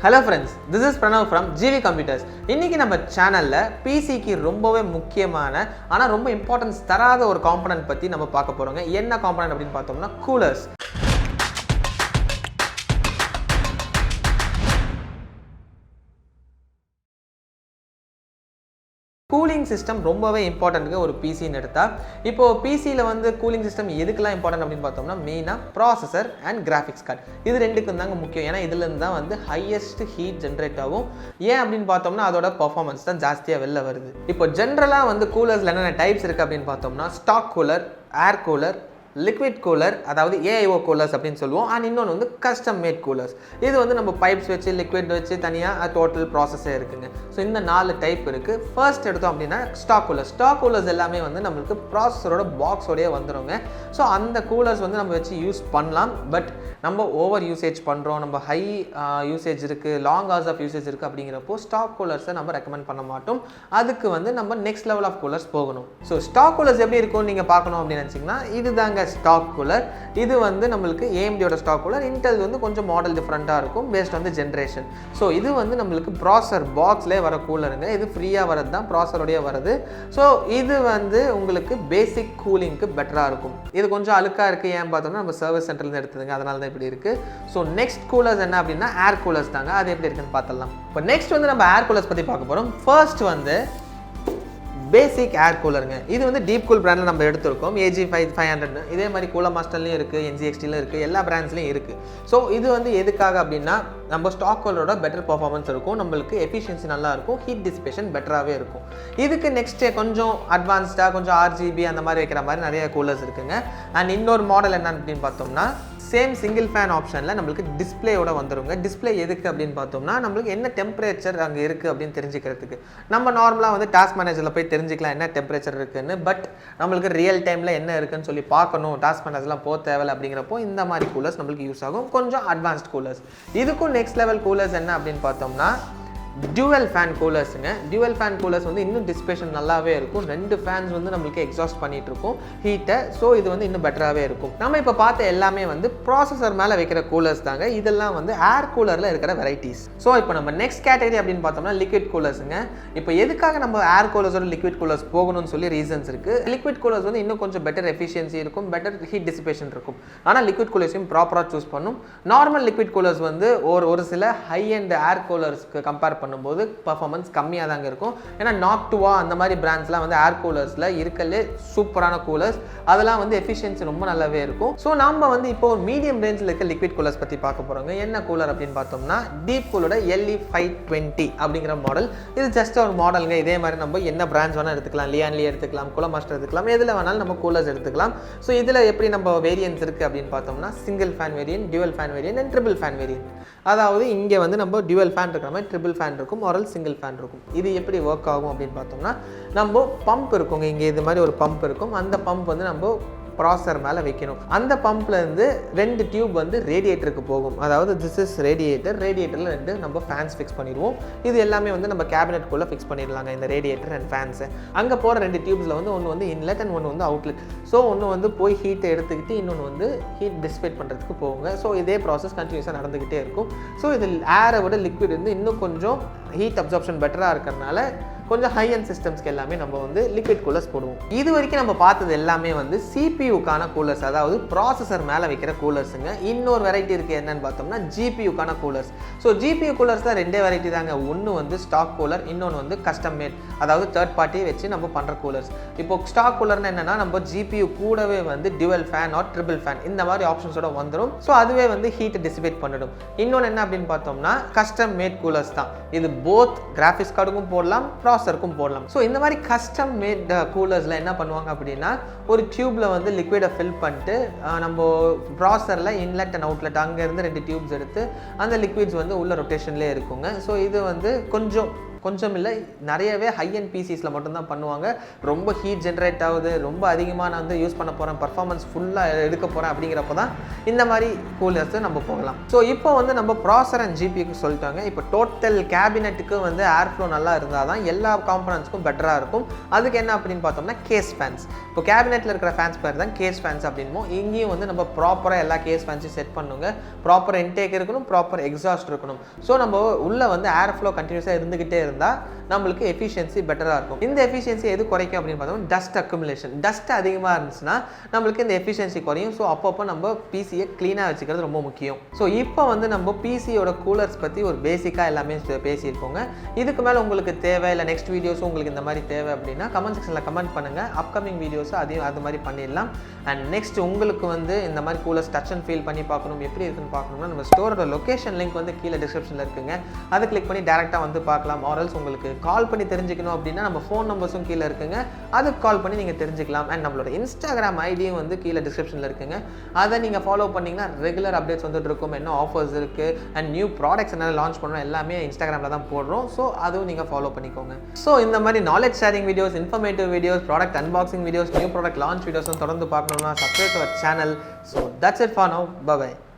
Hello friends, this is Pranav from GV Computers. இன்னைக்கு நம்ம சேனல்ல PCக்கு ரொம்பவே முக்கியமான ஆனா ரொம்ப இம்பார்ட்டன்ஸ் தராத ஒரு காம்போனன்ட் பத்தி நம்ம பார்க்க போறோங்க. என்ன காம்போனன்ட் அப்படினு பார்த்தோம்னா கூலர்ஸ். கூலிங் சிஸ்டம் ரொம்பவே இம்பார்ட்டன்ட்ங்க ஒரு பிசின்னு எடுத்தா. இப்போ பிசியில் வந்து கூலிங் சிஸ்டம் எதுக்கெல்லாம் இம்பார்ட்டன்ட் அப்படின்னு பார்த்தோம்னா மெயினாக ப்ராசஸர் அண்ட் கிராஃபிக்ஸ் கார்டு இது ரெண்டுக்கும் தாங்க முக்கியம். ஏன்னா இதுலேருந்து தான் வந்து ஹையஸ்ட் ஹீட் ஜென்ரேட் ஆகும். ஏன் அப்படின்னு பார்த்தோம்னா அதோட பர்ஃபார்மன்ஸ் தான் ஜாஸ்தியாக வெளில வருது. இப்போ ஜென்ரலாக வந்து கூலர்ஸில் என்னென்ன டைப்ஸ் இருக்குது அப்படின்னு பார்த்தோம்னா stock cooler, air cooler, liquid cooler, அதாவது ஏஐஓ கூலர்ஸ் அப்படின்னு சொல்லுவோம். அண்ட் இன்னொன்று வந்து கஸ்டம் மேட் கூலர்ஸ். இது வந்து நம்ம பைப்ஸ் வச்சு லிக்விட் வச்சு தனியாக டோட்டல் ப்ராசஸே இருக்குங்க. ஸோ இந்த 4 டைப் இருக்குது. ஃபர்ஸ்ட் எடுத்தோம் அப்படின்னா ஸ்டாக் கூலர்ஸ். ஸ்டாக் கூலர்ஸ் எல்லாமே வந்து நம்மளுக்கு ப்ராசஸரோட பாக்ஸோடய வந்துடுங்க. ஸோ அந்த கூலர்ஸ் வந்து நம்ம வச்சு யூஸ் பண்ணலாம். பட் நம்ம ஓவர் யூசேஜ் பண்ணுறோம், நம்ம ஹை யூசேஜ் இருக்குது, லாங் ஹவர்ஸ் ஆஃப் யூசேஜ் இருக்குது அப்படிங்கிறப்போ ஸ்டாக் கூலர்ஸை நம்ம ரெக்கமெண்ட் பண்ண மாட்டோம். அதுக்கு வந்து நம்ம நெக்ஸ்ட் லெவல் ஆஃப் கூலர்ஸ் போகணும். ஸோ ஸ்டாக் கூலர்ஸ் எப்படி இருக்கும்னு நீங்கள் பார்க்கணும் அப்படின்னு நினச்சிங்கன்னா இது தாங்க ஸ்டாக் கூலர். இது வந்து நம்மளுக்கு ஏஎம்டியோட ஸ்டாக் கூலர். இன்டெல் வந்து கொஞ்சம் மாடல் டிஃப்ரெண்ட்டாக இருக்கும் பேஸ்ட் வந்து ஜென்ரேஷன். ஸோ இது வந்து நம்மளுக்கு ப்ராசஸர் பாக்ஸ்லேயே வர கூலருங்க. இது ஃப்ரீயாக வரது தான், ப்ராசஸரோடையே வருது. ஸோ இது வந்து உங்களுக்கு பேசிக் கூலிங்க்கு பெட்டராக இருக்கும். இது கொஞ்சம் அழுக்காக இருக்குது. ஏன் பார்த்தோம்னா நம்ம சர்வீஸ் சென்டர்லேருந்து எடுத்ததுங்க, அதனால தான் இப்படி இருக்குது. ஸோ நெக்ஸ்ட் கூலர்ஸ் என்ன அப்படின்னா ஏர் கூலர்ஸ் தாங்க. அது எப்படி இருக்குன்னு பார்த்துடலாம். இப்போ நெக்ஸ்ட் வந்து நம்ம ஏர் கூலர்ஸ் பற்றி பார்க்க போகிறோம். ஃபர்ஸ்ட் வந்து பேசிக் ஏர் கூலருங்க. இது வந்து டீப் கூல் பிராண்டில் நம்ம எடுத்திருக்கோம். AG500 இதே மாதிரி கூலர் மாஸ்டர்லையும் இருக்குது, NGXTலையும் இருக்குது, எல்லா பிராண்ட்ஸ்லையும் இருக்குது. ஸோ இது வந்து எதுக்காக அப்படின்னா நம்ம ஸ்டாக் கூலரோட பெட்டர் பர்ஃபார்மன்ஸ் இருக்கும், நம்மளுக்கு எஃபிஷியன்சி நல்லா இருக்கும், ஹீட் டிசிபேஷன் பெட்டராகவே இருக்கும். இதுக்கு நெக்ஸ்ட்டு கொஞ்சம் அட்வான்ஸ்டாக கொஞ்சம் RGB அந்த மாதிரி வைக்கிற மாதிரி நிறைய கூலர்ஸ் இருக்குங்க. அண்ட் இன்னொரு மாடல் என்னன்னு அப்படின்னு பார்த்தோம்னா சேம் சிங்கிள் ஃபேன் ஆப்ஷனில் நம்மளுக்கு டிஸ்பிளேயோட வந்துடுங்க. டிஸ்பிளே எதுக்கு அப்படின்னு பார்த்தோம்னா நம்மளுக்கு என்ன டெம்பரேச்சர் அங்கே இருக்குது அப்படின்னு தெரிஞ்சுக்கிறதுக்கு. நம்ம நார்மலாக வந்து டாஸ்க் மேனேஜரில் போய் தெரிஞ்சுக்கலாம் என்ன டெம்பரேச்சர் இருக்குன்னு. பட் நம்மளுக்கு ரியல் டைமில் என்ன இருக்குன்னு சொல்லி பார்க்கணும், டாஸ்க் மேனேஜர்லாம் போக தேவையில்லை அப்படிங்கிறப்போ இந்த மாதிரி கூலர்ஸ் நம்மளுக்கு யூஸ் ஆகும். கொஞ்சம் அட்வான்ஸ்ட் கூலர்ஸ். இதுக்கும் நெக்ஸ்ட் லெவல் கூலர்ஸ் என்ன அப்படின்னு பார்த்தோம்னா டியூவல் ஃபேன் கூலர்ஸுங்க. டியூவல் ஃபேன் கூலர்ஸ் வந்து இன்னும் டிசிபேஷன் நல்லாவே இருக்கும். 2 ஃபேன்ஸ் வந்து நம்மளுக்கு எக்ஸாஸ்ட் பண்ணிட்டு இருக்கும் ஹீட்டை. ஸோ இது வந்து இன்னும் பெட்டராகவே இருக்கும். நம்ம இப்போ பார்த்த எல்லாமே வந்து ப்ராசஸர் மேலே வைக்கிற கூலர்ஸ் தாங்க. இதெல்லாம் வந்து ஏர் கூலரில் இருக்கிற வெரைட்டிஸ். ஸோ இப்போ நம்ம நெக்ஸ்ட் கேட்டகரி அப்படின்னு பார்த்தோம்னா லிக்விட் கூலர்ஸுங்க. இப்போ எதுக்காக நம்ம ஏர் கூலர்ஸோட லிக்விட் கூலர்ஸ் போகணும்னு சொல்லி ரீசன்ஸ் இருக்குது. லிக்விட் கூலர்ஸ் வந்து இன்னும் கொஞ்சம் பெட்டர் எஃபிஷியன்சி இருக்கும், பெட்டர் ஹீட் டிசிபேஷன் இருக்கும். ஆனால் லிக்விட் கூலர்ஸையும் ப்ராப்பராக சூஸ் பண்ணும். நார்மல் லிக்விட் கூலர்ஸ் வந்து ஒரு சில ஹை அண்ட் ஏர் கூலர்ஸ்க்கு கம்பேர் பண்ணும்போது பர்ஃபார்மன்ஸ் கம்மியாக தாங்க இருக்கும். ஏன்னா நாக்டுவா அந்த மாதிரி பிராண்ட்ஸ்லாம் வந்து ஏர் கூலர்ஸில் இருக்கலே சூப்பரான கூலர்ஸ். அதெல்லாம் வந்து எஃபிஷியன்சி ரொம்ப நல்லாவே இருக்கும். ஸோ நம்ம வந்து இப்போ ஒரு மீடியம் ரேஞ்சில் இருக்க லிக்விட் கூலர்ஸ் பற்றி பார்க்க போகிறோங்க. என்ன கூலர் அப்படின்னு பார்த்தோம்னா டீப் கூலோட LE520 அப்படிங்கிற மாடல். இது ஜஸ்ட் ஒரு மாடலுங்க. இதே மாதிரி நம்ம என்ன பிராண்ட்ஸ் வேணால் எடுத்துக்கலாம், லியான்லி எடுத்துக்கலாம், கூலர் மாஸ்டர் எடுத்துக்கலாம், எதில் வேணாலும் நம்ம கூலர்ஸ் எடுத்துக்கலாம். ஸோ இதில் எப்படி நம்ம வேரியன்ஸ் இருக்குது அப்படின்னு பார்த்தோம்னா single fan variant, dual fan variant and triple fan variant. அதாவது இங்கே வந்து நம்ம டியூவல் ஃபேன் இருக்கிற மாதிரி ட்ரிபிள் ஃபேன் இருக்கும், ஆர் சிங்கிள் ஃபேன் இருக்கும். இது எப்படி ஒர்க் ஆகும் அப்படின்னு பார்த்தோம்னா நம்ம பம்ப் இருக்குங்க. இங்கே இது மாதிரி ஒரு பம்ப் இருக்கும். அந்த பம்ப் வந்து நம்ம ப்ராசஸர் மேலே வைக்கணும். அந்த பம்ப்லேருந்து 2 டியூப் வந்து ரேடியேட்டருக்கு போகும். அதாவது திஸ் இஸ் ரேடியேட்டர். ரேடியேட்டரில் 2 நம்ம ஃபேன்ஸ் ஃபிக்ஸ் பண்ணிடுவோம். இது எல்லாமே வந்து நம்ம கேபினெட்குள்ளே ஃபிக்ஸ் பண்ணிடலாங்க, இந்த ரேடியேட்டர் அண்ட் ஃபேன்ஸை. அங்கே போகிற 2 டியூப்ஸில் வந்து ஒன்று வந்து இன்லெட் அண்ட் ஒன்று வந்து அவுட்லெட். ஸோ ஒன்று வந்து போய் ஹீட்டை எடுத்துக்கிட்டு இன்னொன்று வந்து ஹீட் டிசிபேட் பண்ணுறதுக்கு போகுங்க. ஸோ இதே ப்ராசஸ் கண்டினியூஸாக நடந்துக்கிட்டே இருக்கும். ஸோ இதில் ஏரை விட லிக்விட் வந்து இன்னும் கொஞ்சம் ஹீட் அப்சார்ப்ஷன் பெட்டராக இருக்கிறதுனால கொஞ்சம் ஹை அண்ட் சிஸ்டம்ஸ்க்கு எல்லாமே நம்ம வந்து லிக்விட் கூலர்ஸ் போடுவோம். இது வரைக்கும் நம்ம பார்த்தது எல்லாமே வந்து சிபியூக்கான கூலர்ஸ், அதாவது ப்ராசஸர் மேலே வைக்கிற கூலர்ஸுங்க. இன்னொரு வெரைட்டி இருக்குது என்னன்னு பார்த்தோம்னா ஜிபியூக்கான கூலர்ஸ். ஸோ ஜிபியூ கூலர்ஸ் தான் 2 வெரைட்டி தாங்க. ஒன்று வந்து ஸ்டாக் கூலர், இன்னொன்று வந்து கஸ்டம் மேட், அதாவது தேர்ட் பார்ட்டி வச்சு நம்ம பண்ணுற கூலர்ஸ். இப்போ ஸ்டாக் கூலர்னு என்னென்னா நம்ம ஜிபியூ கூடவே வந்து dual fan or triple fan இந்த மாதிரி ஆப்ஷன்ஸோட வந்துடும். ஸோ அதுவே வந்து ஹீட்டை டிசிபேட் பண்ணிடும். இன்னொன்று என்ன அப்படின்னு பார்த்தோம்னா கஸ்டம் மேட் கூலர்ஸ் தான். இது போத் கிராஃபிக்ஸ் கார்டுக்கும் போடலாம், ப்ராசஸருக்கும் போடலாம். ஸோ இந்த மாதிரி கஸ்டம் மேட் கூலர்ஸில் என்ன பண்ணுவாங்க அப்படின்னா ஒரு டியூப்பில் வந்து லிக்விடை ஃபில் பண்ணிட்டு நம்ம ப்ராசஸரில் இன்லெட் அண்ட் அவுட்லெட் அங்கேருந்து 2 டியூப்ஸ் எடுத்து அந்த லிக்விட்ஸ் வந்து உள்ள ரொட்டேஷன்லேயே இருக்குங்க. ஸோ இது வந்து கொஞ்சம் கொஞ்சம் இல்லை, நிறையவே ஹை அண்ட் பிசிஸில் மட்டும்தான் பண்ணுவாங்க. ரொம்ப ஹீட் ஜென்ரேட் ஆகுது, ரொம்ப அதிகமாக நான் வந்து யூஸ் பண்ண போகிறேன், பர்ஃபார்மன்ஸ் ஃபுல்லாக எடுக்க போகிறேன் அப்படிங்கிறப்ப தான் இந்த மாதிரி கூலர்ஸை நம்ம போகலாம். ஸோ இப்போ வந்து நம்ம ப்ராசர் அண்ட் ஜிபிக்கு சொல்லிட்டாங்க. இப்போ டோட்டல் கேபினெட்டுக்கு வந்து ஏர் ஃப்ளோ நல்லா இருந்தால் தான் எல்லா காம்பனன்ட்ஸ்க்கும் பெட்டராக இருக்கும். அதுக்கு என்ன அப்படின்னு பார்த்தோம்னா கேஸ் ஃபேன்ஸ். இப்போ கேபினெட்டில் இருக்கிற ஃபேன்ஸ் பேர் தான் கேஸ் ஃபேன்ஸ் அப்படின்மோ. இங்கேயும் வந்து நம்ம ப்ராப்பராக எல்லா கேஸ் ஃபேன்ஸையும் செட் பண்ணுங்க. ப்ராப்பர் இன்டேக் இருக்கணும், ப்ராப்பர் எக்ஸாஸ்ட் இருக்கணும். ஸோ நம்ம உள்ளே வந்து ஏர் ஃப்ளோ கண்டினியூஸாக இருந்துக்கிட்டே இருந்தால் நம்மளுக்கு எஃபிஷியன்சி பெட்டராக இருக்கும். இந்த எஃபிஷியன்சி எது குறைக்கும் அப்படின்னு பார்த்தோம்னா டஸ்ட் அக்குமுலேஷன். டஸ்ட் அதிகமாக இருந்துச்சுன்னா நம்மளுக்கு இந்த எஃபிஷியன்சி குறையும். ஸோ அப்பப்போ நம்ம பிசியை க்ளீனாக வச்சுக்கிறது ரொம்ப முக்கியம். ஸோ இப்போ வந்து நம்ம பிசியோட கூலர்ஸ் பற்றி ஒரு பேசிக்காக எல்லாமே பேசியிருக்கோங்க. இதுக்கு மேலே உங்களுக்கு தேவை இல்லை நெக்ஸ்ட் வீடியோஸும் உங்களுக்கு இந்த மாதிரி தேவை அப்படின்னா கமெண்ட் செக்ஷனில் கமெண்ட் பண்ணுங்கள். அப்கமிங் வீடியோஸும் அதையும் அது மாதிரி பண்ணிடலாம். அண்ட் நெக்ஸ்ட் உங்களுக்கு வந்து இந்த மாதிரி கூலர்ஸ் டச் அண்ட் ஃபீல் பண்ணி பார்க்கணும், எப்படி இருக்குன்னு பார்க்கணும்னா நம்ம ஸ்டோரோட லொக்கேஷன் லிங்க் வந்து கீழே டிஸ்கிரிப்ஷனில் இருக்குங்க. அதை கிளிக் பண்ணி டேரெக்டாக வந்து பார்க்கலாம். ஆர்எல்ஸ் உங்களுக்கு கால் பண்ணி தெரிஞ்சுக்கணும் அப்படின்னா நம்ம ஃபோன் நம்பர்ஸும் கீழே இருக்குங்க. அதுக்கு கால் பண்ணி நீங்கள் தெரிஞ்சுக்கலாம். அண்ட் நம்மளோட இன்ஸ்டாகிராம் ஐடியும் வந்து கீழே டிஸ்கிரிப்ஷனில் இருக்குங்க. அதை நீங்கள் ஃபாலோ பண்ணிங்கன்னா ரெகுலர் அப்டேட்ஸ் வந்துட்டு இருக்கும். என்ன ஆஃபர்ஸ் இருக்குது அண்ட் நியூ ப்ராடக்ட்ஸ் என்ன லான்ச் பண்ணணும் எல்லாமே இன்ஸ்டாகிராமில் தான் போடுறோம். ஸோ அதுவும் நீங்கள் ஃபாலோ பண்ணிக்கோங்க. ஸோ இந்த மாதிரி knowledge sharing videos, informative videos, product unboxing videos, new product launch வீடியோஸும் தொடர்ந்து பார்க்கணும்னா subscribe to our channel. So that's it for now. By.